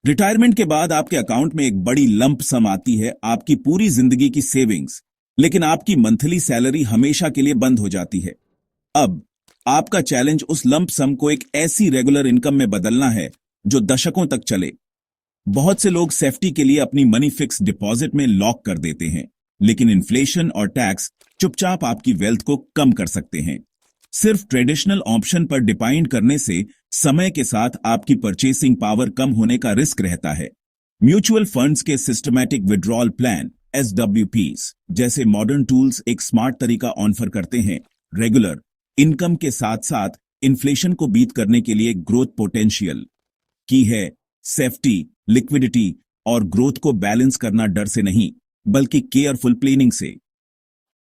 Retirement के बाद आपके अकाउंट में एक बड़ी लंप सम आती है, आपकी पूरी जिंदगी की सेविंग्स, लेकिन आपकी मंथली सैलरी हमेशा के लिए बंद हो जाती है। अब आपका चैलेंज उस लंप सम को एक ऐसी रेगुलर इनकम में बदलना है जो दशकों तक चले। बहुत से लोग सेफ्टी के लिए अपनी मनी फिक्स डिपॉजिट में लॉक कर देते हैं, लेकिन इन्फ्लेशन और टैक्स चुपचाप आपकी वेल्थ को कम कर सकते हैं। सिर्फ ट्रेडिशनल ऑप्शन पर डिपेंड करने से समय के साथ आपकी परचेसिंग पावर कम होने का रिस्क रहता है। म्यूचुअल फंड्स के सिस्टमैटिक विड्रॉल प्लान SWPs जैसे मॉडर्न टूल्स एक स्मार्ट तरीका ऑफर करते हैं, रेगुलर इनकम के साथ साथ इन्फ्लेशन को बीट करने के लिए ग्रोथ पोटेंशियल की है। सेफ्टी, लिक्विडिटी और ग्रोथ को बैलेंस करना डर से नहीं, बल्कि केयरफुल प्लानिंग से।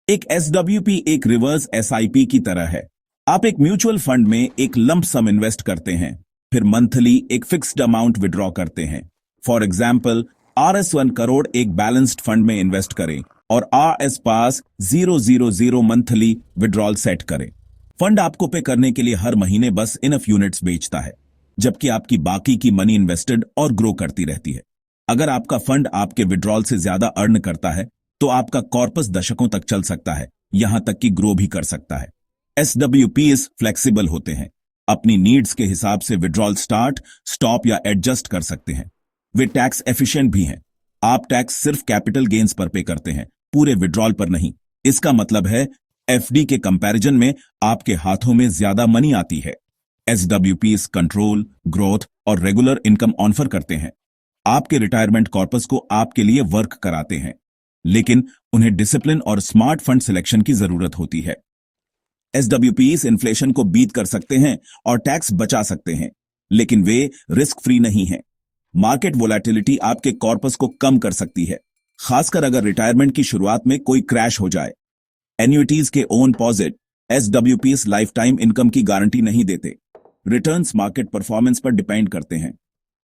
एक SWP एक रिवर्स SIP की तरह है। आप एक म्यूचुअल फंड में एक लंप सम इन्वेस्ट करते हैं, फिर मंथली एक फिक्स्ड अमाउंट विड्रॉ करते हैं। फॉर एग्जाम्पल, RS1 करोड़ एक बैलेंस्ड फंड में इन्वेस्ट करें और RS पास 000 मंथली विड्रॉल सेट करें। फंड आपको पे करने के लिए हर महीने बस इनफ यूनिट्स बेचता है, जबकि आपकी बाकी की मनी इन्वेस्टेड और ग्रो करती रहती है। अगर आपका फंड आपके विड्रॉल से ज्यादा अर्न करता है तो आपका कॉर्पस दशकों तक चल सकता है, यहां तक कि ग्रो भी कर सकता है। SWPs फ्लेक्सिबल होते हैं, अपनी नीड्स के हिसाब से विड्रॉल स्टार्ट, स्टॉप या एडजस्ट कर सकते हैं। वे टैक्स एफिशिएंट भी हैं। आप टैक्स सिर्फ कैपिटल गेन्स पर पे करते हैं, पूरे विड्रॉल पर नहीं। इसका मतलब है FD के कंपैरिजन में आपके हाथों में ज्यादा मनी आती है। SWPs कंट्रोल, ग्रोथ और रेगुलर इनकम ऑफर करते हैं। आपके रिटायरमेंट कॉर्पस को आपके लिए वर्क कराते हैं, लेकिन उन्हें डिसिप्लिन और स्मार्ट फंड सिलेक्शन की जरूरत होती है। SWPs इन्फ्लेशन को बीट कर सकते हैं और टैक्स बचा सकते हैं, लेकिन वे रिस्क फ्री नहीं हैं। मार्केट वोलेटिलिटी आपके कॉर्पस को कम कर सकती है, खासकर अगर रिटायरमेंट की शुरुआत में कोई क्रैश हो जाए। एन्युइटीज के own posit SWPs life time income की गारंटी नहीं देते। रिटर्न्स मार्केट परफॉर्मेंस पर डिपेंड करते हैं।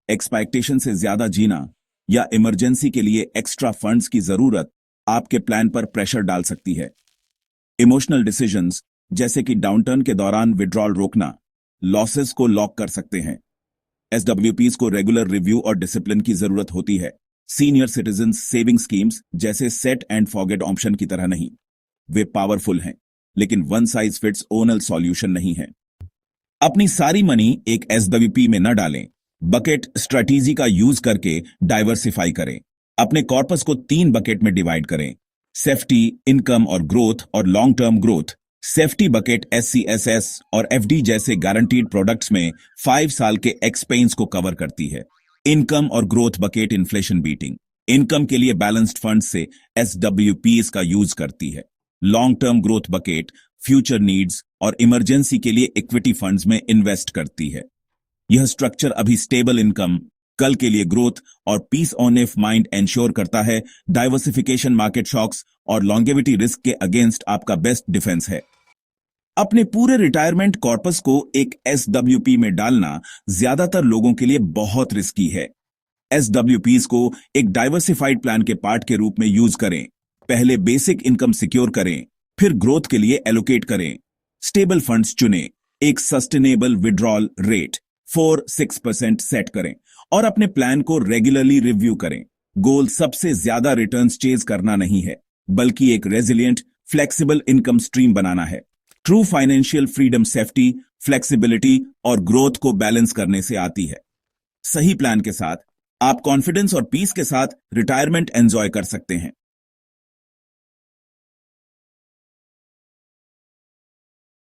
एक्सपेक्टेशन से ज्यादा जीना या इमरजेंसी के लिए एक्स्ट्रा फंड्स की जरूरत आपके प्लान पर प्रेशर डाल सकती है। इमोशनल डिसीजंस जैसे कि डाउनटर्न के दौरान विड्रॉल रोकना लॉसेस को लॉक कर सकते हैं। SWPs को रेगुलर रिव्यू और डिसिप्लिन की जरूरत होती है। सीनियर सिटीजन सेविंग स्कीम्स जैसे सेट एंड फॉरगेट ऑप्शन की तरह नहीं। वे पावरफुल हैं, लेकिन one size fits all solution नहीं है। अपनी सारी मनी एक SWP में न डालें। बकेट स्ट्रेटेजी का यूज करके डाइवर्सिफाई करें। अपने कॉर्पस को 3 बकेट में डिवाइड करें, सेफ्टी, इनकम और ग्रोथ और long term growth. Safety bucket SCSS और FD जैसे गारंटीड प्रोडक्ट्स में 5 साल के एक्सपेंस को कवर करती है। इनकम और growth bucket inflation beating, income के लिए बैलेंस्ड फंड से SWPs का यूज करती है। Long term growth bucket future needs और इमरजेंसी के लिए इक्विटी फंड्स में इन्वेस्ट करती है। यह स्ट्रक्चर अभी स्टेबल इनकम, कल के लिए ग्रोथ और पीस ऑफ माइंड एंश्योर करता है। डाइवर्सिफिकेशन मार्केट शॉक्स और लॉन्गेविटी रिस्क के अगेंस्ट आपका बेस्ट डिफेंस है। अपने पूरे रिटायरमेंट कॉर्पस को एक SWP में डालना ज्यादातर लोगों के लिए बहुत रिस्की है। SWPs को एक डाइवर्सिफाइड प्लान के पार्ट के रूप में यूज करें। पहले बेसिक इनकम सिक्योर करें, फिर ग्रोथ के लिए एलोकेट करें। स्टेबल फंड्स चुनें, एक सस्टेनेबल विड्रॉल रेट 4-6% सेट करें और अपने प्लान को रेगुलरली रिव्यू करें। गोल सबसे ज्यादा रिटर्न्स चेज करना नहीं है, बल्कि एक रेजिलिएंट, फ्लेक्सिबल इनकम स्ट्रीम बनाना है। True financial freedom safety, flexibility और ग्रोथ को बैलेंस करने से आती है। सही प्लान के साथ आप कॉन्फिडेंस और पीस के साथ रिटायरमेंट एंजॉय कर सकते हैं।